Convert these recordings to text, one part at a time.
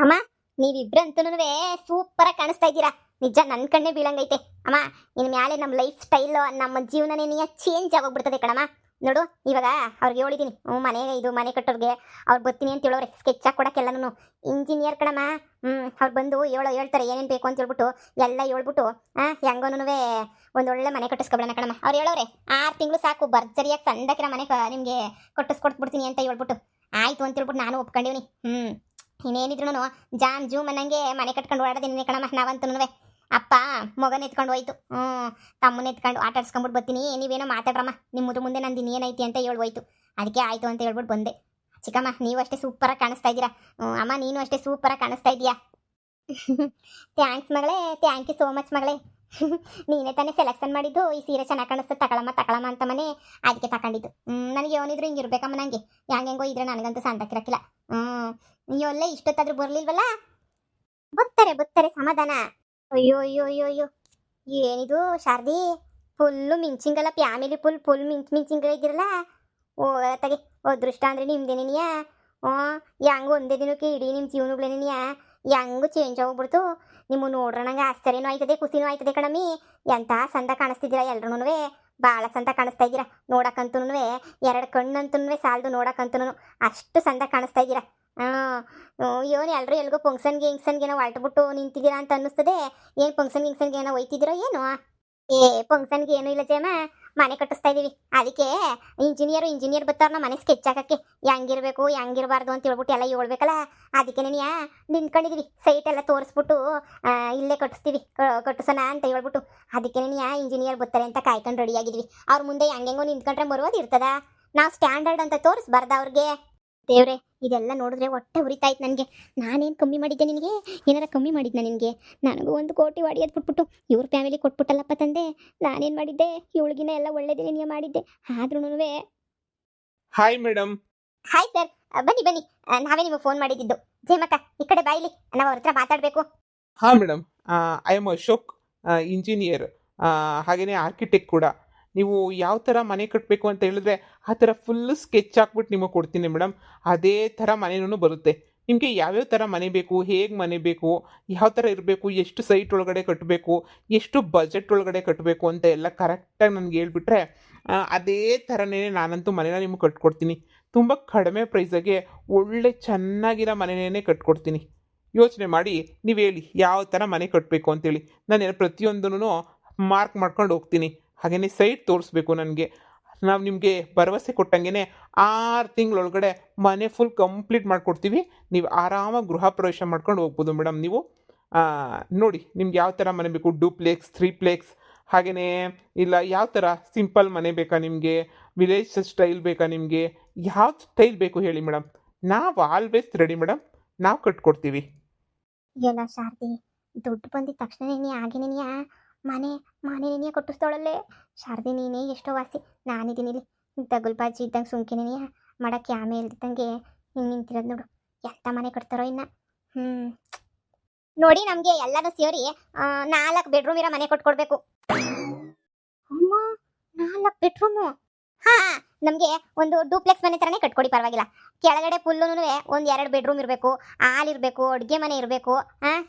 ಅಮ್ಮ, ನೀವಿಬ್ರು ಅಂತನೂ ಸೂಪರ್ ಆಗಿ ಕಾಣಿಸ್ತಾ ಇದ್ದೀರಾ. ನಿಜ ನನ್ ಕಣ್ಣೇ ಬೀಳಂಗೈತೆ. ಅಮ್ಮ, ಇನ್ ಮ್ಯಾಲೆ ನಮ್ಮ ಲೈಫ್ ಸ್ಟೈಲ್ ನಮ್ಮ ಜೀವನನೇ ಚೇಂಜ್ ಆಗೋಗ್ಬಿಡ್ತದೆ ಕಣಮ್ಮ. ನೋಡು, ಇವಾಗ ಅವ್ರಿಗೆ ಹೇಳಿದೀನಿ, ಮನೆ ಇದು ಮನೆ ಕಟ್ಟೋರ್ಗೆ ಅವ್ರು ಬರ್ತೀನಿ ಅಂತ ಹೇಳೋರೆ, ಸ್ಕೆಚ್ ಹಾಕೊಡಕ್ಕೆಲ್ಲನು. ಇಂಜಿನಿಯರ್ ಕಣಮ್ಮ. ಅವ್ರು ಬಂದು ಹೇಳ್ತಾರೆ ಏನೇನು ಬೇಕು ಅಂತ ಹೇಳ್ಬಿಟ್ಟು ಎಲ್ಲ ಹೇಳ್ಬಿಟ್ಟು ಹೆಂಗೋನು ಒಂದೊಳ್ಳೆ ಮನೆ ಕಟ್ಟಿಸ್ಕೊಬಿಡೋಣ ಕಣಮ್ಮ. ಅವ್ರು ಹೇಳೋರೆ 6 ತಿಂಗಳು ಸಾಕು, ಭರ್ಜರಿಯಾಗಿ ಸಂದಕಿರ ಮನೆ ನಿಮಗೆ ಕಟ್ಟಿಸ್ಕೊಟ್ಬಿಡ್ತೀನಿ ಅಂತ ಹೇಳ್ಬಿಟ್ಟು. ಆಯ್ತು ಅಂತ ಹೇಳ್ಬಿಟ್ಟು ನಾನು ಒಪ್ಕೊಂಡಿವ್ನಿ. ಇನ್ನೇನಿದ್ರು ಜಾಮ್ ಜೂಮ್ ಅನ್ನಂಗೆ ಮನೆ ಕಟ್ಕೊಂಡು ಓಡಾಡೋದಿನಿ ಕಣಮ್ಮ. ನಾವಂತೂ ಅಪ್ಪ ಮಗನ ಎತ್ಕೊಂಡು ಹೋಯ್ತು, ತಮ್ಮನ ಎತ್ಕೊಂಡು ಆಟ ಆಡ್ಸ್ಕೊಂಡ್ಬಿಟ್ಟು ಬರ್ತೀನಿ, ನೀವೇನೋ ಮಾತಾಡ್ರಮ್ಮ, ನಿಮ್ಮ ಮುಂದೆ ನಂದು ಇನ್ನೇನೈತಿ ಅಂತ ಹೇಳ್ಬೋಯ್ತು. ಅದಕ್ಕೆ ಆಯ್ತು ಅಂತ ಹೇಳ್ಬಿಟ್ಟು ಬಂದೆ. ಚಿಕ್ಕಮ್ಮ, ನೀವು ಅಷ್ಟೇ ಸೂಪರಾಗಿ ಕಾಣಿಸ್ತಾ ಇದ್ದೀರಾ. ಅಮ್ಮ, ನೀನು ಅಷ್ಟೇ ಸೂಪರಾಗಿ ಕಾಣಿಸ್ತಾ ಇದೀಯಾ. ಥ್ಯಾಂಕ್ಸ್ ಮಗಳೇ, ಥ್ಯಾಂಕ್ ಯು ಸೋ ಮಚ್ ಮಗಳೇ. ನೀನೇ ತಾನೇ ಸೆಲೆಕ್ಷನ್ ಮಾಡಿದ್ದು ಈ ಸೀರೆ ಚೆನ್ನಾಗಿ ಕಾಣಿಸ್ತದೆ, ತಗೊಳಮ್ಮ ಅಂತ ಮನೆ. ಅದಕ್ಕೆ ತಗೊಂಡಿದ್ದು. ನನಗೆ ಏನಿದ್ರು ಹಿಂಗೆ ಇರ್ಬೇಕಮ್ಮ. ನನಗೆ ಹೆಂಗೆಂಗೋ ಇದ್ರೆ ನನಗಂತೂ ಸಂತಕ್ಕಿರಕ್ಕಿಲ್ಲ. ನೀವಲ್ಲೇ ಇಷ್ಟೊತ್ತಾದ್ರೂ ಬರ್ಲಿಲ್ವಲ್ಲ. ಬತ್ತಾರೆ ಸಮಾಧಾನ. ಅಯ್ಯೋ ಅಯ್ಯೋ ಅಯ್ಯೋ ಅಯ್ಯೋ, ಏನಿದು ಶಾರದಿ, ಫುಲ್ಲು ಮಿಂಚಿಂಗಲ್ಲ, ಫ್ಯಾಮಿಲಿ ಫುಲ್ ಮಿಂಚಿಂಗ ಇದ್ದೀರಲ್ಲ. ಓ ತಗೆ, ಅದೃಷ್ಟ ಅಂದ್ರೆ ನಿಮ್ದೇನೇನಿಯ. ಹೆಂಗು ಒಂದೇ ದಿನಕ್ಕೆ ಇಡೀ ನಿಮ್ಮ ಜೀವನಗಳೇನೇನಿಯ ಹೆಂಗು ಚೇಂಜ್ ಆಗೋಗ್ಬಿಡ್ತು. ನಿಮ್ಮ ನೋಡ್ರ ನಂಗೆ ಆಶ್ಚರ್ಯನೂ ಆಯ್ತದೆ, ಖುಷಿನೂ ಆಯ್ತದೆ ಕಣಮ್ಮಿ. ಎಂಥ ಸಂದ ಕಾಣಿಸ್ತಿದ್ದೀರಾ ಎಲ್ರೂ, ಭಾಳ ಸಂದ ಕಾಣಿಸ್ತಾ ಇದ್ದೀರಾ. ನೋಡಕ್ಕಂತೂ 2 ಕಣ್ಣಂತೂ ಸಾಲದು, ನೋಡಕ್ಕಂತೂ ಅಷ್ಟು ಸಂದ ಕಾಣಿಸ್ತಾ ಇದ್ದೀರಾ. ಏನು ಎಲ್ಲರೂ ಎಲ್ಗೋ ಫಂಕ್ಷನ್ಗೆ ಏನೋ ಹೊರಟ್ಬಿಟ್ಟು ನಿಂತಿದ್ದೀರಾ ಅಂತ ಅನ್ನಿಸ್ತದೆ. ಏನು ಫಂಕ್ಷನ್ಗೆ ಏನೋ ಒಯ್ತಿದ್ದೀರೋ ಏನು? ಫಂಕ್ಷನ್ಗೆ ಏನೂ ಇಲ್ಲ ಜಯಮ್ಮ, ಮನೆ ಕಟ್ಟಿಸ್ತಾ ಇದ್ದೀವಿ. ಅದಕ್ಕೆ ಇಂಜಿನಿಯರ್ ಬರ್ತಾರ ಮನೆ ಸ್ಕೆಚ್ ಹಾಕಕ್ಕೆ, ಹೆಂಗಿರ್ಬೇಕು ಹೆಂಗಿರಬಾರ್ದು ಅಂತ ಹೇಳ್ಬಿಟ್ಟು ಎಲ್ಲ ಹೇಳ್ಬೇಕಲ್ಲ. ಅದಕ್ಕೆ ನಿಂತ್ಕೊಂಡಿದೀವಿ, ಸೈಟ್ ಎಲ್ಲ ತೋರಿಸ್ಬಿಟ್ಟು ಇಲ್ಲೇ ಕಟ್ಟಿಸೋಣ ಅಂತ ಹೇಳ್ಬಿಟ್ಟು. ಅದಕ್ಕೆ ಇಂಜಿನಿಯರ್ ಬರ್ತಾರೆ ಅಂತ ಕಾಯ್ಕೊಂಡು ರೆಡಿ ಆಗಿದ್ವಿ. ಅವ್ರ ಮುಂದೆ ಹೆಂಗೆಂಗೋ ನಿಂತ್ಕೊಂಡ್ರೆ ಬರೋದು ಇರ್ತದ. ನಾವು ಸ್ಟ್ಯಾಂಡರ್ಡ್ ಅಂತ ತೋರಿಸ್ಬಾರ್ದ ಅವ್ರಿಗೆ. ದೇವ್ರೆ, ಇದೆಲ್ಲ ನೋಡಿದ್ರೆ ಹೊಟ್ಟೆ ಉರಿತಾಯ್ತು ನನಗೆ. ನಾನೇನು ಕಮ್ಮಿ ಮಾಡಿದ್ದೆ ನಿನಗೆ? ಏನಾರ ಕಮ್ಮಿ ಮಾಡಿದ್ನ ನಿನಗೆ? ನನಗೂ 1 ಕೋಟಿ ಒಡೆಯೋದು ಬಿಟ್ಬಿಟ್ಟು ಇವ್ರ ಫ್ಯಾಮಿಲಿ ಕೊಟ್ಬಿಟ್ಟಲ್ಲಪ್ಪ ತಂದೆ. ನಾನೇನು ಮಾಡಿದ್ದೆ? ಇವಳಿಗಿನ ಎಲ್ಲ ಒಳ್ಳೇದೇ ನೀನು ಮಾಡಿದ್ದೆ. ಆದ್ರೂ ಹಾಯ್ ಮೇಡಮ್. ಹಾಯ್ ಸರ್, ಬನ್ನಿ. ನಾವೇ ನಿಮಗೆ ಫೋನ್ ಮಾಡಿದ್ದು. ಜಯಮಕ್ಕ, ಈ ಕಡೆ ಬಾಯಿಲಿ, ನಾವು ಅವ್ರ ಹತ್ರ ಮಾತಾಡಬೇಕು. ಹಾಂ madam, I am Ashok, engineer, ಹಾಗೆಯೇ ಆರ್ಕಿಟೆಕ್ಟ್ ಕೂಡ. ನೀವು ಯಾವ ಥರ ಮನೆ ಕಟ್ಟಬೇಕು ಅಂತ ಹೇಳಿದ್ರೆ ಆ ಥರ ಫುಲ್ಲು ಸ್ಕೆಚ್ ಹಾಕ್ಬಿಟ್ಟು ನಿಮಗೆ ಕೊಡ್ತೀನಿ ಮೇಡಮ್. ಅದೇ ಥರ ಮನೆಯೂ ಬರುತ್ತೆ. ನಿಮಗೆ ಯಾವ್ಯಾವ ಥರ ಮನೆ ಬೇಕು, ಹೇಗೆ ಮನೆ ಬೇಕು, ಯಾವ ಥರ ಇರಬೇಕು, ಎಷ್ಟು ಸೈಟ್ ಒಳಗಡೆ ಕಟ್ಟಬೇಕು, ಎಷ್ಟು ಬಜೆಟ್ ಒಳಗಡೆ ಕಟ್ಟಬೇಕು ಅಂತ ಎಲ್ಲ ಕರೆಕ್ಟಾಗಿ ನನಗೆ ಹೇಳ್ಬಿಟ್ರೆ ಅದೇ ಥರನೇ ನಾನಂತೂ ಮನೇನ ನಿಮಗೆ ಕಟ್ಕೊಡ್ತೀನಿ. ತುಂಬ ಕಡಿಮೆ ಪ್ರೈಸಾಗೆ ಒಳ್ಳೆ ಚೆನ್ನಾಗಿರೋ ಮನೆಯೇ ಕಟ್ಕೊಡ್ತೀನಿ. ಯೋಚನೆ ಮಾಡಿ ನೀವು ಹೇಳಿ ಯಾವ ಥರ ಮನೆ ಕಟ್ಟಬೇಕು ಅಂತೇಳಿ. ನಾನು ಪ್ರತಿಯೊಂದೂ ಮಾರ್ಕ್ ಮಾಡ್ಕೊಂಡು ಹೋಗ್ತೀನಿ. ಹಾಗೆಯೇ ಸೈಟ್ ತೋರಿಸ್ಬೇಕು ನನಗೆ. ನಾವು ನಿಮಗೆ ಭರವಸೆ ಕೊಟ್ಟಂಗೆ 6 ತಿಂಗಳೊಳಗಡೆ ಮನೆ ಫುಲ್ ಕಂಪ್ಲೀಟ್ ಮಾಡಿಕೊಡ್ತೀವಿ. ನೀವು ಆರಾಮಾಗಿ ಗೃಹ ಪ್ರವೇಶ ಮಾಡ್ಕೊಂಡು ಹೋಗ್ಬೋದು ಮೇಡಮ್. ನೀವು ನೋಡಿ, ನಿಮ್ಗೆ ಯಾವ ಥರ ಮನೆ ಬೇಕು, ಡೂಪ್ಲೆಕ್ಸ್, 3ಪ್ಲೆಕ್ಸ್, ಹಾಗೆಯೇ ಇಲ್ಲ ಯಾವ ಥರ ಸಿಂಪಲ್ ಮನೆ ಬೇಕಾ ನಿಮಗೆ, ವಿಲೇಜ್ ಸ್ಟೈಲ್ ಬೇಕಾ ನಿಮಗೆ, ಯಾವ ಸ್ಟೈಲ್ ಬೇಕು ಹೇಳಿ ಮೇಡಮ್. ನಾವು ಆಲ್ವೇಸ್ ರೆಡಿ ಮೇಡಮ್, ನಾವು ಕಟ್ಕೊಡ್ತೀವಿ. ಎಲ್ಲ ಶಾರದಿ, ದುಡ್ಡು ಬಂದಿದ ತಕ್ಷಣನೇ ಆಗಿನೇನಿಯ ಮನೆ ಕೊಟ್ಟಿಸ್ತಾಳಲ್ಲೇ. ಶಾರದಿ, ನೀನೇ ಎಷ್ಟೋ ವಾಸಿ, ನಾನಿದ್ದೀನಿ ಇಲ್ಲಿ ತಗುಲ್ಬಾಜಿ ಇದ್ದಂಗೆ ಸುಮ್ಕಿನೇನಿಯ ಮಾಡಕ್ಕೆ ಆಮೇಲೆ ಇಲ್ದಂಗೆ ಹಿಂಗೆ ನಿಂತಿರೋದು ನೋಡು. ಎಂಥ ಮನೆ ಕಟ್ತಾರೋ ಇನ್ನು. ನೋಡಿ, ನಮಗೆ ಎಲ್ಲರೂ ಸೇರಿ 4 ಬೆಡ್ರೂಮ್ ಇರೋ ಮನೆ ಕೊಟ್ಕೊಡ್ಬೇಕು. ಅಮ್ಮ, 4 ಬೆಡ್ರೂಮು? ನಮಗೆ ಒಂದು ಡೂಪ್ಲೆಕ್ಸ್ ಮನೆ ಥರನೇ ಕಟ್ಕೊಡಿ, ಪರವಾಗಿಲ್ಲ. ಕೆಳಗಡೆ ಫುಲ್ಲೂ 2 ಬೆಡ್ರೂಮ್ ಇರಬೇಕು, ಹಾಲ್ ಇರಬೇಕು, ಅಡುಗೆ ಮನೆ ಇರಬೇಕು,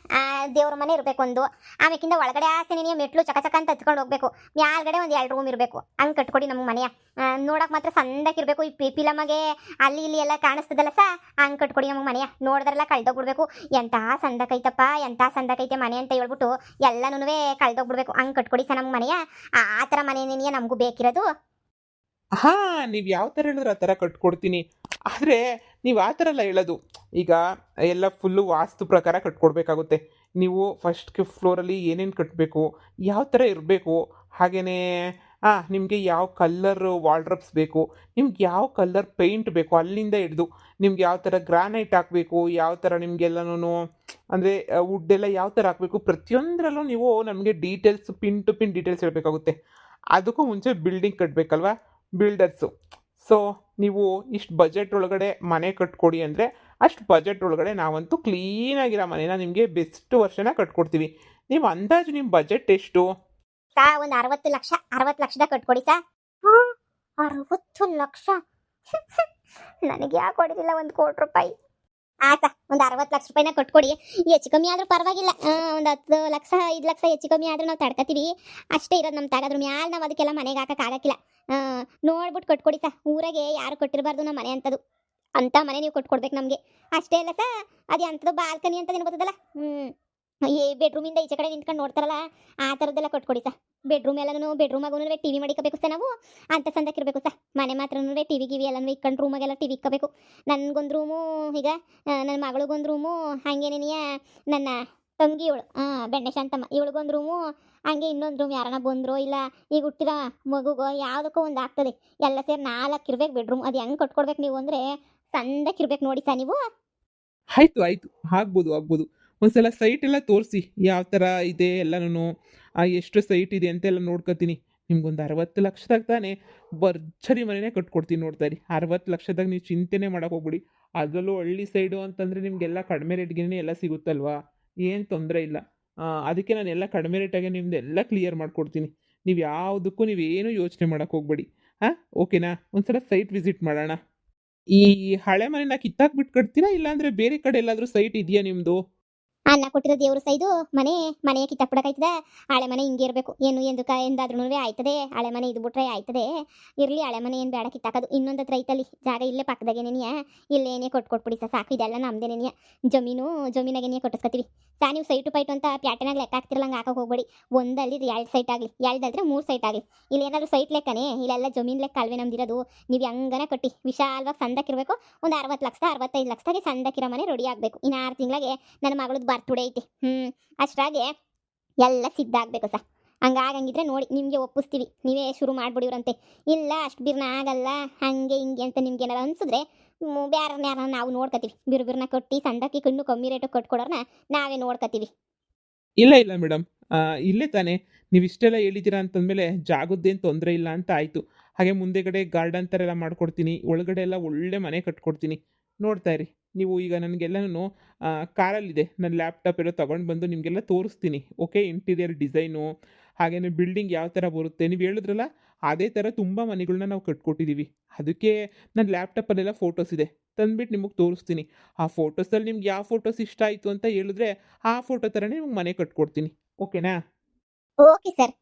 ದೇವ್ರ ಮನೆ ಇರಬೇಕು ಒಂದು. ಆಮೇಕಿಂದ ಒಳಗಡೆ ಆಸೆನೇ ಮೆಟ್ಲು ಚಕ ಅಂತ ಹತ್ಕೊಂಡು ಹೋಗ್ಬೇಕು. ಮ್ಯಾಲ್ಗಡೆ 2 ರೂಮ್ ಇರಬೇಕು. ಹಂಗೆ ಕಟ್ಕೊಡಿ ನಮ್ಗೆ ಮನೆಯ. ನೋಡಕ್ಕೆ ಮಾತ್ರ ಸಂದಕ್ಕಿರಬೇಕು. ಈ ಫಿಲಮಗೆ ಅಲ್ಲಿ ಇಲ್ಲಿ ಎಲ್ಲ ಕಾಣಿಸ್ತದಲ್ಲ ಹಂಗೆ ಕಟ್ಕೊಡಿ ನಮಗೆ ಮನೆಯ. ನೋಡಿದ್ರೆಲ್ಲ ಕಳ್ದೋಗ್ಬಿಡ್ಬೇಕು. ಎಂಥ ಸಂದಕೈತಪ್ಪ, ಎಂಥ ಸಂದಕೈತೆ ಮನೆ ಅಂತ ಹೇಳ್ಬಿಟ್ಟು ಎಲ್ಲನೂ ಕಳ್ದೋಗ್ಬಿಡ್ಬೇಕು. ಹಂಗೆ ಕಟ್ಕೊಡಿ ಸರ್ ನಮ್ಗೆ ಮನೆಯ. ಆ ಥರ ಮನೆಯೇ ನಮಗೂ ಬೇಕಿರೋದು. ಹಾಂ, ನೀವು ಯಾವ ಥರ ಹೇಳಿದ್ರೆ ಆ ಥರ ಕಟ್ಕೊಡ್ತೀನಿ. ಆದರೆ ನೀವು ಆ ಥರ ಎಲ್ಲ ಹೇಳೋದು. ಈಗ ಎಲ್ಲ ಫುಲ್ಲು ವಾಸ್ತು ಪ್ರಕಾರ ಕಟ್ಕೊಡ್ಬೇಕಾಗುತ್ತೆ. ನೀವು ಫಸ್ಟ್ ಫ್ಲೋರಲ್ಲಿ ಏನೇನು ಕಟ್ಟಬೇಕು, ಯಾವ ಥರ ಇರಬೇಕು, ಹಾಗೆಯೇ ನಿಮಗೆ ಯಾವ ಕಲ್ಲರ್ ವಾಲ್ಡ್ರಬ್ಸ್ ಬೇಕು, ನಿಮ್ಗೆ ಯಾವ ಕಲ್ಲರ್ ಪೇಂಟ್ ಬೇಕು, ಅಲ್ಲಿಂದ ಹಿಡ್ದು ನಿಮ್ಗೆ ಯಾವ ಥರ ಗ್ರಾನೈಟ್ ಹಾಕಬೇಕು, ಯಾವ ಥರ ನಿಮಗೆಲ್ಲನೂ ಅಂದರೆ ವುಡ್ಡೆಲ್ಲ ಯಾವ ಥರ ಹಾಕಬೇಕು, ಪ್ರತಿಯೊಂದರಲ್ಲೂ ನೀವು ನಮಗೆ details, pin to pin details ಹೇಳಬೇಕಾಗುತ್ತೆ. ಅದಕ್ಕೂ ಮುಂಚೆ ಬಿಲ್ಡಿಂಗ್ ಕಟ್ಟಬೇಕಲ್ವ ಬಿಲ್ಡರ್ಸು. ಸೊ ನೀವು ಇಷ್ಟು ಬಜೆಟ್ ಒಳಗಡೆ ಮನೆ ಕಟ್ಕೊಡಿ ಅಂದರೆ ಅಷ್ಟು ಬಜೆಟ್ ಒಳಗಡೆ ನಾವಂತೂ ಕ್ಲೀನಾಗಿರೋ ಮನೇನ ನಿಮಗೆ ಬೆಸ್ಟ್ ವರ್ಷನ ಕಟ್ಕೊಡ್ತೀವಿ. ನೀವು ಅಂದಾಜು ನಿಮ್ಮ ಬಜೆಟ್ ಎಷ್ಟು? ಒಂದು 60 ಲಕ್ಷದ ಕಟ್ಕೊಡಿ ಸಾ. 60 ಲಕ್ಷ? ನನಗೆ ಯಾಕೆ ಕೊಡೋದಿಲ್ಲ 1 ಕೋಟಿ ರೂಪಾಯಿ? ಆತ ಒಂದು 60 ಲಕ್ಷ ರೂಪಾಯಿನ ಕೊಟ್ಕೊಡಿ. ಹೆಚ್ಚು ಕಮ್ಮಿ ಆದ್ರೂ ಪರವಾಗಿಲ್ಲ. ಒಂದು 10 ಲಕ್ಷ 5 ಲಕ್ಷ ಹೆಚ್ಚು ಕಮ್ಮಿ ಆದ್ರೂ ನಾವು ತಡ್ಕತೀವಿ. ಅಷ್ಟೇ ಇರೋದು ನಮ್ಮ ತಾಗದ್ರ ಮ್ಯಾಲೆ ನಾವು ಅದಕ್ಕೆಲ್ಲ ಮನೆಗೆ ಹಾಕಕ್ಕಾಗಕ್ಕಿಲ್ಲ. ನೋಡ್ಬಿಟ್ಟು ಕೊಟ್ಕೊಡಿ ಸಾ. ಊರಾಗೆ ಯಾರು ಕೊಟ್ಟಿರಬಾರ್ದು ನಮ್ಮ ಮನೆ ಅಂತದು. ಅಂತ ಮನೆ ನೀವು ಕೊಟ್ಕೊಡ್ಬೇಕು ನಮಗೆ. ಅಷ್ಟೇ ಅಲ್ಲ ಸಾ, ಅದು ಎಂಥದ್ದು ಬಾಲ್ಕನಿ ಅಂತದೇನು ಗೊತ್ತದಲ್ಲ, ಈ ಬೆಡ್ರೂಮಿಂದ ಈಚೆ ಕಡೆ ನಿಂತ್ಕೊಂಡು ನೋಡ್ತಾರಲ್ಲ, ಆ ಥರದ್ದೆಲ್ಲ ಕೊಟ್ಕೊಡಿ ಸಾ. ಬೆಡ್ರೂಮಾಗೂ ಟಿವಿ ಮಾಡಿಕೋಬೇಕು ಸರ್ ನಾವು. ಅಂತ ಸಂದಕ್ಕಿರ್ಬೇಕು ಸರ್. ಮನೆ ಮಾತ್ರನೂ ಟಿವಿ ಗಿವಿ ಎಲ್ಲನೂ ಇಕ್ಕೊಂಡು ರೂಮಾಗೆಲ್ಲ ಟಿವಿ ಇಕ್ಕಬೇಕು. ನನಗೊಂದು ರೂಮು, ಈಗ ನನ್ನ ಮಗಳಿಗೊಂದು ರೂಮು, ಹಾಗೇನೇನಿಯ ನನ್ನ ತಂಗಿಯವಳು ಬೆಣ್ಣೆ ಶಾಂತಮ್ಮ ಇವಳಿಗೊಂದು ರೂಮು, ಹಂಗೆ ಇನ್ನೊಂದು ರೂಮ್ ಯಾರನ್ನ ಬಂದ್ರು ಇಲ್ಲ ಈಗ ಹುಟ್ಟಿರೋ ಮಗುಗೋ ಯಾವುದಕ್ಕೋ ಒಂದು ಆಗ್ತದೆ. ಎಲ್ಲ ಸೇರಿ 4 ಇರ್ಬೇಕು ಬೆಡ್ರೂಮ್. ಅದು ಹೆಂಗೆ ಕಟ್ಕೊಡ್ಬೇಕು ನೀವು ಅಂದರೆ ಸಂದಕ್ಕಿರ್ಬೇಕು ನೋಡಿ ಸರ್ ನೀವು. ಆಯಿತು ಆಯಿತು, ಆಗ್ಬೋದು. ಒಂದ್ಸಲ ಸೈಟ್ ಎಲ್ಲ ತೋರಿಸಿ ಯಾವ ಥರ ಇದೆ ಎಲ್ಲನೂ, ಎಷ್ಟು ಸೈಟ್ ಇದೆ ಅಂತೆಲ್ಲ ನೋಡ್ಕೊತೀನಿ. ನಿಮ್ಗೊಂದು 60 ಲಕ್ಷದಾಗ ತಾನೇ ಭರ್ಜರಿ ಮನೆನೇ ಕಟ್ಕೊಡ್ತೀನಿ ನೋಡ್ತಾ ಇರಿ. 60 ಲಕ್ಷದಾಗ ನೀವು ಚಿಂತೆನೇ ಮಾಡೋಕೆ ಹೋಗ್ಬಿಡಿ. ಅದರಲ್ಲೂ ಹಳ್ಳಿ ಸೈಡು ಅಂತಂದರೆ ನಿಮಗೆಲ್ಲ ಕಡಿಮೆ ರೇಟ್ಗೆ ಎಲ್ಲ ಸಿಗುತ್ತಲ್ವಾ, ಏನು ತೊಂದರೆ ಇಲ್ಲ. ಅದಕ್ಕೆ ನಾನು ಎಲ್ಲ ಕಡಿಮೆ ರೇಟಾಗೆ ನಿಮ್ಮದೆಲ್ಲ ಕ್ಲಿಯರ್ ಮಾಡಿಕೊಡ್ತೀನಿ. ನೀವು ಯಾವುದಕ್ಕೂ ನೀವೇನು ಯೋಚನೆ ಮಾಡೋಕೆ ಹೋಗ್ಬೇಡಿ. ಹಾಂ, ಓಕೆನಾ? ಒಂದ್ಸಲ ಸೈಟ್ ವಿಸಿಟ್ ಮಾಡೋಣ. ಈ ಹಳೆ ಮನೆನ ಕಿತ್ತಾಕ್ಬಿಟ್ಟು ಕಟ್ತೀರಾ, ಇಲ್ಲಾಂದರೆ ಬೇರೆ ಕಡೆ ಎಲ್ಲಾದರೂ ಸೈಟ್ ಇದೆಯಾ ನಿಮ್ಮದು? ಅನ್ನ ಕೊಟ್ಟಿರೋ ದೇವ್ರ ಸೈದು ಮನೆಯ ಕಿತ್ತಾಕ್ಬಿಡಕಾಯ್ತದ. ಹಳೆ ಮನೆ ಹಿಂಗೆ ಇರಬೇಕು. ಏನು ಎಂದಾದ್ರೂ ಆಯ್ತದೆ. ಹಳೆ ಮನೆ ಇದು ಬಿಟ್ರೆ ಆಯ್ತದೆ. ಇರಲಿ, ಹಳೆ ಮನೆ ಏನು ಬೇಡ ಕಿತ್ತಾಕೋದು. ಇನ್ನೊಂದು ಹತ್ರ ಐತಲ್ಲಿ ಜಾಗ, ಇಲ್ಲೇ ಪಕ್ಕದಾಗೇನೇನಿಯ ಇಲ್ಲೇನೇ ಕೊಟ್ಬಿಡಿ ಸರ್, ಸಾಕು. ಇದೆಲ್ಲ ನಮ್ದೇನೇನಿಯ ಜಮೀನಾಗೇನಿಯ ಕೊಟ್ಟಿಸ್ಕೊತೀವಿ ಸಾ. ನೀವು ಸೈಟು ಪೈಟು ಅಂತ ಪ್ಯಾಟರ್ನಾಗ ಲೆಕ್ಕ ಹಾಕ್ತಿರಲ್ಲ, ಹಂಗೆ ಹಾಕೋಕೆ ಹೋಗ್ಬೇಡಿ. ಒಂದಲ್ಲಿ 2 ಸೈಟ್ ಆಗಲಿ, 2 3 ಸೈಟ್ ಆಗಲಿ. ಇಲ್ಲಿ ಏನಾದರೂ ಸೈಟ್ ಲೆಕ್ಕನೇ, ಇಲ್ಲೆಲ್ಲ ಜಮೀನು ಲೆಕ್ಕ ಅಲ್ವೇ ನಮ್ದಿರೋದು. ನೀವು ಹೆಂಗನ ಕಟ್ಟಿ ವಿಶಾಲವಾಗಿ ಸಂದಕ್ಕಿರಬೇಕು. ಒಂದು 60 ಲಕ್ಷ 65 ಲಕ್ಷದಾಗೆ ಸಂದಕ್ಕಿರೋ ಮನೆ ರೆಡಿ ಆಗಬೇಕು. ಇನ್ನು 6 ತಿಂಗಳಿಗೆ ನನ್ನ ಮಗಳದ್ದು ಬರ್ತುಡೆ ಐತಿ. ಅಷ್ಟಾಗೆ ಎಲ್ಲ ಸಿದ್ಧ ಆಗಬೇಕು ಸರ್. ಹಂಗಾಗಂಗಿದ್ರೆ ನೋಡಿ ನಿಮಗೆ ಒಪ್ಪಿಸ್ತೀವಿ, ನೀವೇ ಶುರು ಮಾಡಿಬಿಡಿವ್ರಂತೆ. ಇಲ್ಲ ಅಷ್ಟು ಬಿರ್ನ ಆಗಲ್ಲ ಹಂಗೆ ಹಿಂಗೆ ಅಂತ ನಿಮ್ಗೆ ಏನಾರು ಅನ್ಸಿದ್ರೆ ಯಾರನ್ನ ನಾವು ನೋಡ್ಕೊತೀವಿ. ಬಿರ್ನ ಕೊಟ್ಟು ಸಂದಕ್ಕೆ ಕಣ್ಣು ಕಮ್ಮಿ ರೇಟು ಕೊಟ್ಕೊಡೋರ್ನ ನಾವೇ ನೋಡ್ಕೊತೀವಿ. ಇಲ್ಲ ಮೇಡಮ್, ಇಲ್ಲೇ ತಾನೇ ನೀವು ಇಷ್ಟೆಲ್ಲ ಹೇಳಿದ್ದೀರಾ ಅಂತಂದಮೇಲೆ ಜಾಗದ್ದೇನು ತೊಂದರೆ ಇಲ್ಲ ಅಂತ ಆಯಿತು. ಹಾಗೆ ಮುಂದೆಗಡೆ ಗಾರ್ಡನ್ ಥರ ಎಲ್ಲ ಮಾಡ್ಕೊಡ್ತೀನಿ, ಒಳಗಡೆ ಎಲ್ಲ ಒಳ್ಳೆ ಮನೆ ಕಟ್ಕೊಡ್ತೀನಿ. ನೋಡ್ತಾ ಇರಿ. ನೀವು ಈಗ ನನಗೆಲ್ಲನೂ ಕಾರಲ್ಲಿದೆ, ನನ್ನ ಲ್ಯಾಪ್ಟಾಪ್ ಎಲ್ಲ ತೊಗೊಂಡು ಬಂದು ನಿಮಗೆಲ್ಲ ತೋರಿಸ್ತೀನಿ. ಓಕೆ, ಇಂಟೀರಿಯರ್ ಡಿಸೈನು ಹಾಗೆಯೇ ಬಿಲ್ಡಿಂಗ್ ಯಾವ ಥರ ಬರುತ್ತೆ ನೀವು ಹೇಳಿದ್ರಲ್ಲ, ಅದೇ ಥರ ತುಂಬ ಮನೆಗಳನ್ನ ನಾವು ಕಟ್ಕೊಟ್ಟಿದ್ದೀವಿ. ಅದಕ್ಕೆ ನನ್ನ ಲ್ಯಾಪ್ಟಾಪಲ್ಲೆಲ್ಲ ಫೋಟೋಸ್ ಇದೆ, ತಂದುಬಿಟ್ಟು ನಿಮಗೆ ತೋರಿಸ್ತೀನಿ. ಆ ಫೋಟೋಸಲ್ಲಿ ನಿಮ್ಗೆ ಯಾವ ಫೋಟೋಸ್ ಇಷ್ಟ ಆಯಿತು ಅಂತ ಹೇಳಿದ್ರೆ ಆ ಫೋಟೋ ಥರನೇ ನಿಮ್ಗೆ ಮನೆ ಕಟ್ಕೊಡ್ತೀನಿ. ಓಕೆನಾ? Okay sir.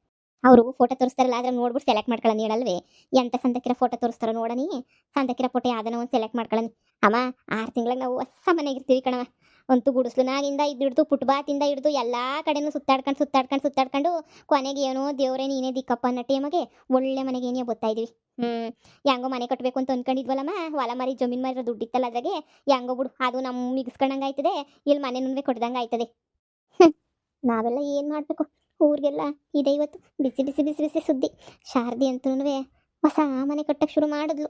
ಅವರು ಫೋಟೋ ತೋರಿಸ್ತಾರಲ್ಲ, ಅದ್ರ ನೋಡ್ಬಿಟ್ಟು ಸೆಲೆಕ್ಟ್ ಮಾಡ್ಕೊಳ್ಳಿ ಹೇಳಲ್ವೇ. ಎಂತ ಸಂದಕ್ಕಿರೋ ಫೋಟೋ ತೋರಿಸ್ತಾರೋ ನೋಡನಿ. ಸಂದಕ್ಕಿರೋ ಫೋಟೋ ಯಾವ್ದನ ಒಂದು ಸೆಲೆಕ್ಟ್ ಮಾಡ್ಕೊಳ್ಳಿ. ಅಮ್ಮ 6 ತಿಂಗಳಿಗೆ ನಾವು ಹೊಸ ಮನೆಗೆ ಇರ್ತೀವಿ ಕಣವ. ಅಂತೂ ಗುಡಿಸ್ಲುನಾಗಿಂದ ಹಿಡಿದು ಪುಟ್ಬಾತಿಂದ ಹಿಡಿದು ಎಲ್ಲ ಕಡೆನೂ ಸುತ್ತಾಡ್ಕೊಂಡು ಕೊನೆಗೆ ಏನೋ ದೇವರೇ ನೀನೇ ದಿಕ್ಕಪ್ಪ ಅನ್ನೋ ಟೈಮಗೆ ಒಳ್ಳೆ ಮನೆಗೆ ಏನೇ ಬರ್ತಾ ಇದೀವಿ. ಹೆಂಗೋ ಮನೆ ಕಟ್ಟಬೇಕು ಅಂತ ಅಂದ್ಕೊಂಡಿದ್ವಲ್ಲಮ್ಮ. ಹೊಲ ಮರಿ ಜಮೀನು ಮಾರಿರೋ ದುಡ್ಡಿತ್ತಲ್ಲ ಅದ್ರಾಗೆ ಹೆಂಗೋ ಬಿಡು, ಅದು ನಮ್ಮ ಮಿಗಿಸ್ಕೊಂಡಂಗೆ ಆಯ್ತದೆ. ಇಲ್ಲಿ ಮನೆ ನುಂವೆ ಕೊಡ್ದಂಗೆ ಆಯ್ತದೆ. ನಾವೆಲ್ಲ ಏನು ಮಾಡಬೇಕು? ಊರಿಗೆಲ್ಲ ಇದೆ ಇವತ್ತು ಬಿಸಿ ಸುದ್ದಿ. ಶಾರದಿ ಅಂತೂ ಹೊಸ ಮನೆ ಕಟ್ಟಕ್ಕೆ ಶುರು ಮಾಡಿದ್ಲು.